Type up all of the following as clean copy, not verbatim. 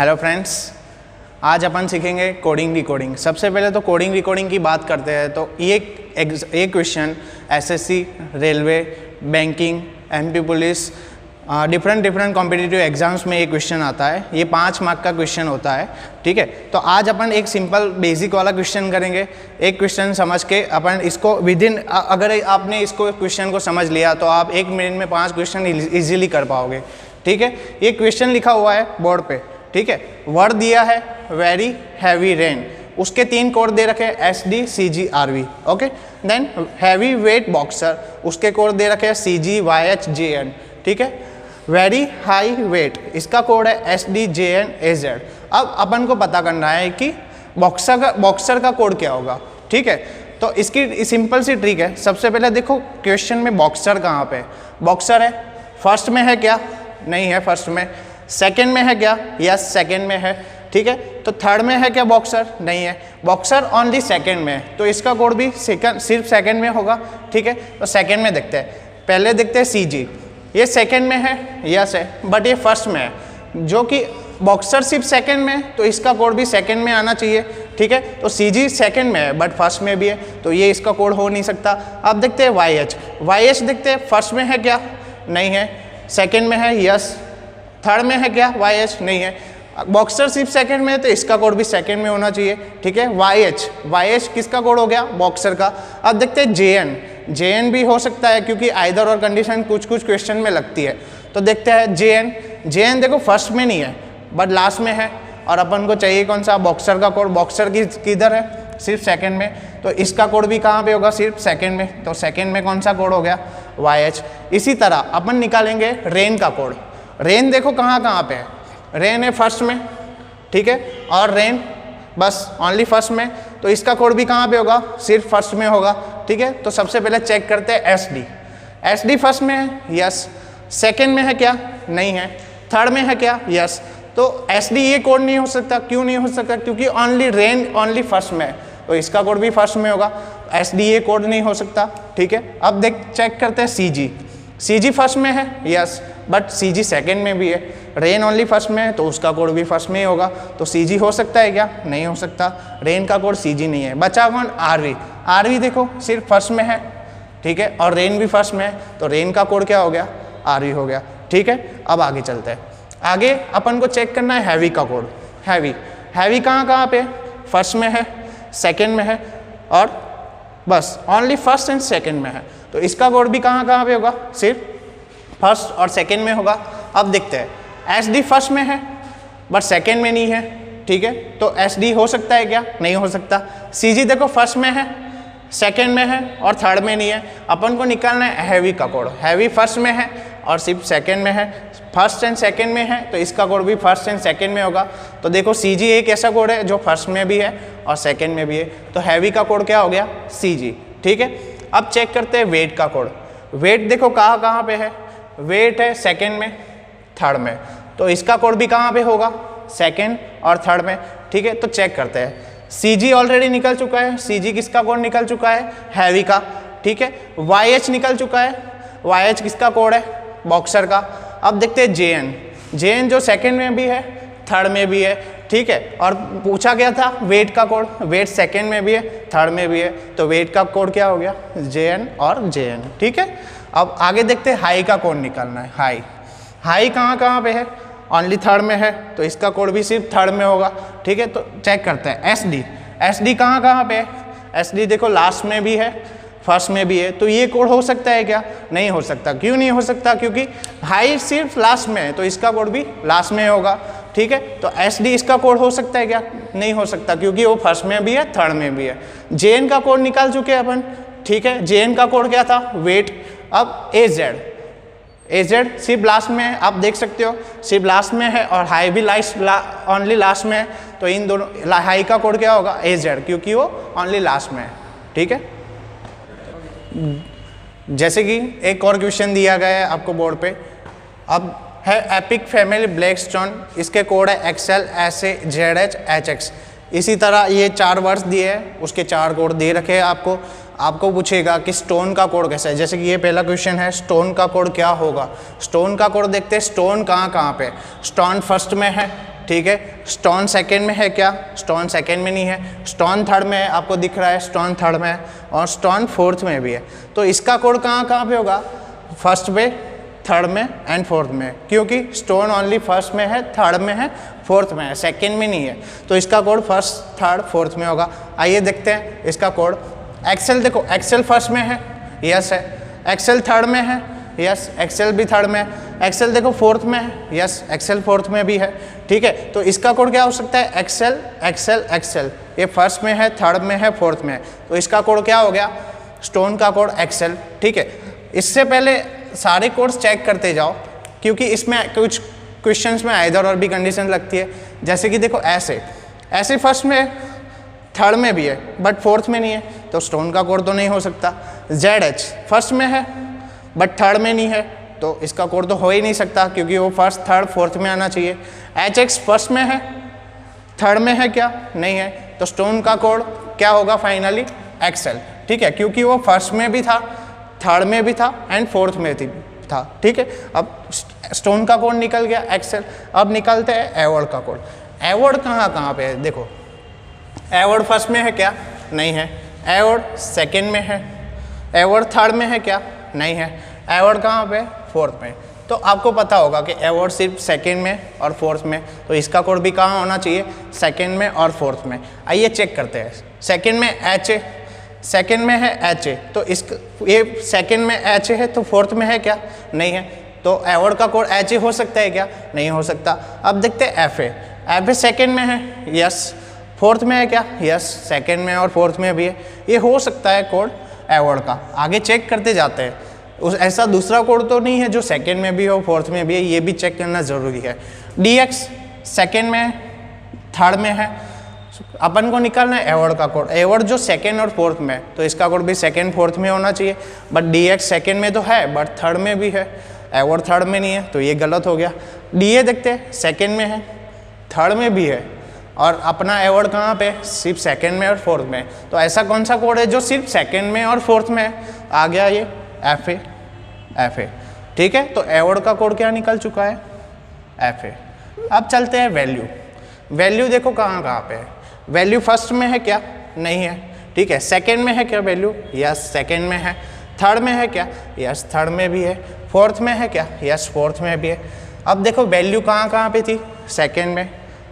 Hello friends, आज अपन सीखेंगे coding decoding. सबसे पहले तो कोडिंग डिकोडिंग की बात करते हैं तो ये question SSC, railway, banking, MP police, different competitive exams में ये क्वेश्चन आता है। ये 5 मार्क का क्वेश्चन होता है, ठीक है। तो आज अपन एक सिंपल बेसिक वाला क्वेश्चन करेंगे। एक क्वेश्चन समझ के अपन इसको विदिन, अगर आपने इसको क्वेश्चन को समझ लिया तो आप 1 मिनट में 5 क्वेश्चन इजीली कर पाओगे, ठीक है। ये क्वेश्चन लिखा हुआ है बोर्ड पे, ठीक है। वर्ड दिया है वेरी हैवी रेन, उसके 3 कोड दे रखे हैं SD, CG, RV, okay. Then heavy weight boxer, उसके कोड दे रखे हैं CG, YH, JN, ठीक है। वेरी हाई वेट, इसका कोड है SD, JN, AZ। अब अपन को पता करना है कि बॉक्सर का कोड क्या होगा, ठीक है। तो इसकी सिंपल सी ट्रिक है। सबसे पहले देखो क्वेश्चन में बॉक्सर कहाँ पे, बॉक्सर है फर्स्ट में है क्या, नहीं है फर्स्ट में। सेकंड में है क्या, यस सेकंड में है, ठीक है। तो थर्ड में है क्या बॉक्सर, नहीं है। बॉक्सर ओनली सेकंड में है, तो इसका कोड भी सिर्फ सेकंड में होगा, ठीक है। तो सेकंड में देखते हैं, पहले देखते हैं CG। ये सेकंड में है, यस है, बट ये फर्स्ट में है, जो कि बॉक्सर सिर्फ सेकंड में है, तो इसका कोड भी सेकंड में आना चाहिए, ठीक है। तो CG सेकंड में है बट फर्स्ट में भी है, तो ये इसका कोड हो नहीं सकता। अब देखते हैं YH देखते हैं, फर्स्ट में है क्या, नहीं है। सेकंड में है, यस। थर्ड में है क्या, YH, नहीं है। बॉक्सर सिर्फ सेकंड में है, तो इसका कोड भी सेकंड में होना चाहिए, ठीक है। YH किसका कोड हो गया, बॉक्सर का। अब देखते हैं JN भी हो सकता है, क्योंकि आइदर और कंडीशन कुछ क्वेश्चन में लगती है। तो देखते हैं JN देखो फर्स्ट में नहीं है बट लास्ट में है, और अपन को चाहिए कौन सा, बॉक्सर का कोड। बॉक्सर किधर है, सिर्फ सेकंड में, तो इसका कोड भी कहाँ पे होगा, सिर्फ सेकंड में। तो सेकंड में कौन सा कोड हो गया, YH। इसी तरह अपन निकालेंगे रेन का कोड। रेन देखो कहाँ पे है, रेन है फर्स्ट में, ठीक है, और रेन बस ओनली फर्स्ट में, तो इसका कोड भी कहाँ पे होगा, सिर्फ फर्स्ट में होगा, ठीक है। तो सबसे पहले चेक करते हैं SD फर्स्ट में है, यस। सेकंड में है क्या, नहीं है। थर्ड में है क्या, यस। तो SD ये कोड नहीं हो सकता, क्यों नहीं हो सकता, क्योंकि ओनली रेन ओनली फर्स्ट में है, तो इसका कोड भी फर्स्ट में होगा। SD ये कोड नहीं हो सकता, ठीक है। अब चेक करते हैं CG फर्स्ट में है, यस, बट CG सेकंड में भी है। रेन ओनली फर्स्ट में है, तो उसका कोड भी फर्स्ट में ही होगा, तो CG हो सकता है क्या, नहीं हो सकता। रेन का कोड CG नहीं है। बचा कौन, RV देखो सिर्फ फर्स्ट में है, ठीक है, और रेन भी फर्स्ट में है, तो रेन का कोड क्या हो गया, RV हो गया, ठीक है। अब आगे चलते हैं। आगे अपन को चेक करना है हैवी का कोड। हैवी कहाँ पे, फर्स्ट में है, सेकंड में है, और बस ओनली फर्स्ट एंड सेकंड में है, तो इसका कोड भी कहाँ पे होगा, सिर्फ फर्स्ट और सेकंड में होगा। अब देखते हैं SD फर्स्ट में है बट सेकंड में नहीं है, ठीक है, तो SD हो सकता है क्या, नहीं हो सकता। CG देखो फर्स्ट में है, सेकंड में है, और थर्ड में नहीं है। अपन को निकालना है हैवी का कोड। हैवी फर्स्ट में है और सिर्फ सेकंड में है, फर्स्ट एंड सेकंड में है, तो इसका कोड भी फर्स्ट एंड सेकंड में होगा। तो देखो CG एक ऐसा कोड है जो फर्स्ट में भी है और सेकंड में भी है, तो हैवी का कोड क्या हो गया, CG, ठीक है। अब चेक करते हैं वेट का कोड। वेट देखो कहाँ पे है, वेट है सेकंड में, थर्ड में, तो इसका कोड भी कहाँ पे होगा, सेकंड और थर्ड में, ठीक है। तो चेक करते हैं। CG ऑलरेडी निकल चुका है, CG किसका कोड निकल चुका है, हैवी का, ठीक है। YH निकल चुका है, YH किसका कोड है, बॉक्सर का। अब देखते हैं JN जो सेकंड में भी है, थर्ड में भी है, ठीक है। और पूछा गया था वेट का कोड, वेट सेकंड में भी है, थर्ड में भी है, तो वेट का कोड क्या हो गया, JN और JN, ठीक है। अब आगे देखते हैं हाई का कोड निकालना है। हाई कहाँ पे है, ओनली थर्ड में है, तो इसका कोड भी सिर्फ थर्ड में होगा, ठीक है। तो चेक करते हैं SD कहाँ पे है। SD देखो लास्ट में भी है, फर्स्ट में भी है, तो ये कोड हो सकता है क्या, नहीं हो सकता। क्यों नहीं हो सकता, क्योंकि हाई सिर्फ लास्ट में है, तो इसका कोड भी लास्ट में होगा, ठीक है। तो SD इसका कोड हो सकता है क्या, नहीं हो सकता, क्योंकि वो फर्स्ट में भी है, थर्ड में भी है। JN का कोड निकाल चुके हैं अपन, ठीक है। JN का कोड क्या था, वेट। अब AZ सिर्फ लास्ट में है, आप देख सकते हो सिर्फ लास्ट में है, और हाई भी ओनली लास्ट में है, तो इन दोनों, हाई का कोड क्या होगा, AZ, क्योंकि वो ओनली लास्ट में है, ठीक है। जैसे कि एक और क्वेश्चन दिया गया है आपको बोर्ड पे। अब है एपिक फैमिली ब्लैकस्टोन, इसके कोड है XL, SA, ZH, HX। इसी तरह ये 4 वर्ड्स दिए हैं, उसके 4 कोड दे रखे हैं आपको। आपको पूछेगा कि स्टोन का कोड कैसा है। जैसे कि ये पहला क्वेश्चन है, स्टोन का कोड क्या होगा। स्टोन का कोड देखते हैं, स्टोन कहाँ पे। स्टोन फर्स्ट में है, ठीक है। स्टोन सेकंड में है क्या? स्टोन सेकंड में नहीं है। स्टोन थर्ड में है, आपको दिख रहा है स्टोन थर्ड में है, और स्टोन फोर्थ में भी है। तो इसका कोड कहाँ कहाँ पे होगा? फर्स्ट पे, थर्ड में एंड फोर्थ में, क्योंकि स्टोन ओनली फर्स्ट में है, थर्ड में है, फोर्थ में है, सेकंड में नहीं है। तो इसका कोड फर्स्ट, थर्ड, फोर्थ में होगा। आइए देखते हैं इसका कोड। एक्सेल देखो, एक्सेल फर्स्ट में है, यस है। एक्सेल थर्ड में है, यस। एक्सेल भी थर्ड में है। एक्सेल देखो फोर्थ में है, यस। एक्सेल फोर्थ में भी है, ठीक है। तो इसका कोड क्या हो सकता है? Excel, excel, excel. ये फर्स्ट में है, थर्ड में है, फोर्थ में है, तो इसका कोड क्या हो गया? स्टोन का कोड एक्सेल, ठीक है। इससे पहले सारे कोड्स चेक करते जाओ, क्योंकि इसमें कुछ क्वेश्चंस में आइदर और भी कंडीशन लगती है। जैसे कि देखो ऐसे, ऐसे फर्स्ट में, थर्ड में भी है, बट फोर्थ में नहीं है, तो स्टोन का कोड तो नहीं हो सकता। जेड एच फर्स्ट में है बट थर्ड में नहीं है, तो इसका कोड तो हो ही नहीं सकता, क्योंकि वो फर्स्ट, थर्ड, फोर्थ में आना चाहिए। एच एक्स फर्स्ट में है, थर्ड में है क्या? नहीं है, तो स्टोन का कोड क्या होगा फाइनली? एक्सेल, ठीक है, क्योंकि वो फर्स्ट में भी था, थर्ड में भी था एंड फोर्थ में था, ठीक है। अब स्टोन का कोड निकल गया एक्सेल। अब निकलते हैं एवॉर्ड का कोड। एवॉर्ड कहाँ कहाँ पे है? देखो, एवॉर्ड फर्स्ट में है क्या? नहीं है। एवॉर्ड सेकंड में है। एवॉर्ड थर्ड में है क्या? नहीं है। एवॉर्ड कहाँ पे? फोर्थ में। तो आपको पता होगा कि एवॉर्ड सिर्फ सेकंड में और फोर्थ में, तो इसका कोड भी कहाँ होना चाहिए? सेकंड में और फोर्थ में। आइए चेक करते हैं। सेकंड में एच ए, सेकंड में है एच ए, तो इस ये सेकंड में एच ए है, तो फोर्थ में है क्या? नहीं है। तो एवॉर्ड का कोड एच ए हो सकता है क्या? नहीं हो सकता। अब देखते हैं F A. F A second में है, यस। फोर्थ में है क्या? यस, सेकंड में और फोर्थ में भी है। ये हो सकता है कोड एवॉर्ड का। आगे चेक करते जाते हैं। उस ऐसा दूसरा कोड तो नहीं है जो सेकंड में भी हो, फोर्थ में भी है, ये भी चेक करना ज़रूरी है। डी एक्स सेकेंड में, थर्ड में है, अपन को निकालना है एवॉर्ड का कोड। एवॉर्ड जो सेकंड और फोर्थ में, तो इसका कोड भी सेकंड, फोर्थ में होना चाहिए। बट डी एक्स सेकेंड में तो है, बट थर्ड में भी है। एवॉर्ड थर्ड में नहीं है, तो ये गलत हो गया। डी ए देखते हैं, सेकेंड में है, थर्ड में भी है, और अपना एवॉर्ड कहाँ पे? सिर्फ सेकंड में और फोर्थ में। तो ऐसा कौन सा कोड है जो सिर्फ सेकंड में और फोर्थ में है? आ गया ये एफ ए, एफ ए, ठीक है। तो एवॉर्ड का कोड क्या निकल चुका है? F A. अब चलते हैं वैल्यू। वैल्यू देखो कहाँ कहाँ पे है। वैल्यू फर्स्ट में है क्या? नहीं है, ठीक है। सेकंड में है क्या वैल्यू? यस, सेकंड में है। थर्ड में है क्या? यस, थर्ड में भी है। फोर्थ में है क्या? यस, फोर्थ में भी है। अब देखो वैल्यू कहाँ कहाँ पे थी? सेकंड में,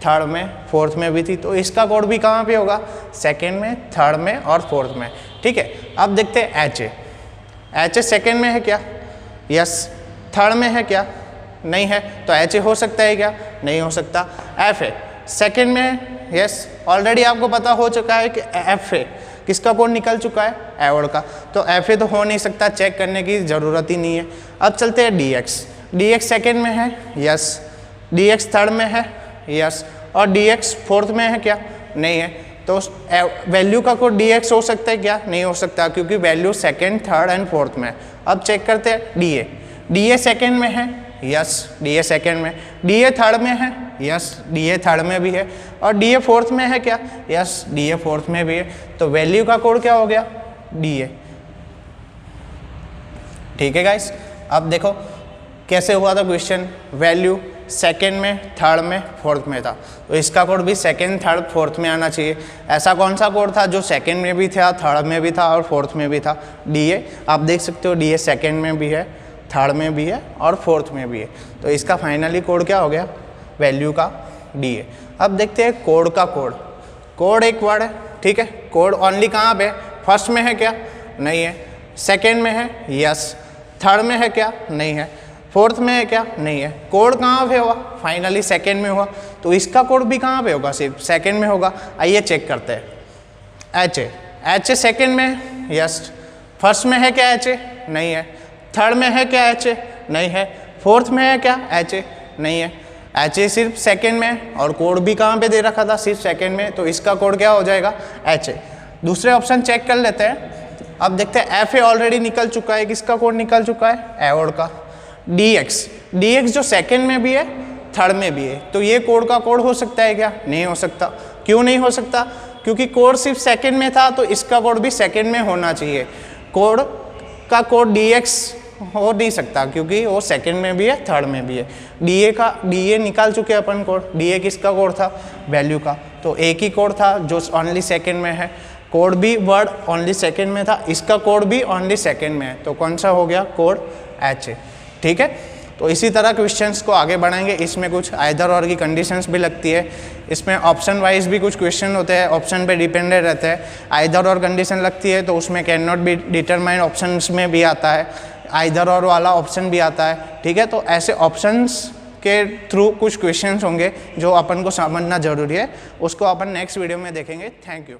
थर्ड में, फोर्थ में भी थी, तो इसका कोड भी कहाँ पे होगा? सेकंड में, थर्ड में और फोर्थ में, ठीक है। अब देखते हैं H A. H A second में है क्या? यस। थर्ड में है क्या? नहीं है, तो एच ए हो सकता है क्या? नहीं हो सकता। एफ ए सेकेंड में है, यस। ऑलरेडी आपको पता हो चुका है कि एफ ए किसका कोड निकल चुका है? एवॉर्ड का। तो एफ ए तो हो नहीं सकता, चेक करने की ज़रूरत ही नहीं है। अब चलते हैं D x. D x second में है, यस। डी एक्स थर्ड में है, यस। और डी एक्स फोर्थ में है क्या? नहीं है। तो वैल्यू का कोड डी एक्स हो सकता है क्या? नहीं हो सकता, क्योंकि value second, third and fourth में है। अब चेक करते हैं D A. D A second में है, यस। डी ए सेकेंड में। डी ए थर्ड में है, यस। डी ए थर्ड में भी है। और डी ए फोर्थ में है क्या? यस, डी ए फोर्थ में भी है। तो वैल्यू का कोड क्या हो गया? डी ए, ठीक है गाइस। अब देखो कैसे हुआ था क्वेश्चन। वैल्यू सेकेंड में, थर्ड में, फोर्थ में था, तो इसका कोड भी सेकेंड, थर्ड, फोर्थ में आना चाहिए। ऐसा कौन सा कोड था जो सेकेंड में भी था, थर्ड में भी था और फोर्थ में भी था? D A. आप देख सकते हो डी ए सेकेंड में भी है, थर्ड में भी है और फोर्थ में भी है। तो इसका फाइनली कोड क्या हो गया? वैल्यू का डी ए। अब देखते हैं कोड का कोड। कोड एक वर्ड है, ठीक है। कोड ओनली कहाँ पे? फर्स्ट में है क्या? नहीं है। सेकेंड में है, यस। थर्ड में है क्या? नहीं है। फोर्थ में है क्या? नहीं है। कोड कहाँ पे हुआ? फाइनली सेकेंड में हुआ, तो इसका कोड भी कहाँ पे होगा? सिर्फ सेकेंड में होगा। आइए चेक करते हैं। H A. H A second में, यस। फर्स्ट में है क्या एच ए? नहीं है। थर्ड में है क्या एच ए? नहीं है। फोर्थ में है क्या एच ए? नहीं है। एच ए सिर्फ सेकेंड में, और कोड भी कहाँ पे दे रखा था? सिर्फ सेकेंड में, तो इसका कोड क्या हो जाएगा? H A. दूसरे ऑप्शन चेक कर लेते हैं। अब देखते हैं एफ ए ऑलरेडी निकल चुका है, किसका कोड निकल चुका है? एवॉर्ड का। D x. डी एक्स जो सेकेंड में भी है, थर्ड में भी है, तो ये कोड का कोड हो सकता है क्या? नहीं हो सकता। क्यों नहीं हो सकता? क्योंकि कोड सिर्फ सेकेंड में था, तो इसका कोड भी सेकेंड में होना चाहिए। कोड का कोड डी एक्स हो नहीं सकता क्योंकि वो सेकंड में भी है, थर्ड में भी है। डी ए निकाल चुके हैं अपन कोड। डी ए किसका कोड था? वैल्यू का। तो एक ही कोड था जो ओनली सेकंड में है। कोड भी वर्ड ओनली सेकंड में था, इसका कोड भी ओनली सेकंड में है, तो कौन सा हो गया? कोड एच है। ठीक है, तो इसी तरह क्वेश्चंस को आगे बढ़ाएंगे। इसमें कुछ आइदर और की कंडीशंस भी लगती है। इसमें ऑप्शन वाइज भी कुछ क्वेश्चन होते हैं, ऑप्शन पे डिपेंडेंट रहते हैं। आइदर और कंडीशन लगती है तो उसमें can not be determine options में भी आता है, आइदर और वाला ऑप्शन भी आता है। ठीक है, तो ऐसे ऑप्शंस के थ्रू कुछ क्वेश्चंस होंगे जो अपन को समझना जरूरी है, उसको अपन नेक्स्ट वीडियो में देखेंगे। Thank you.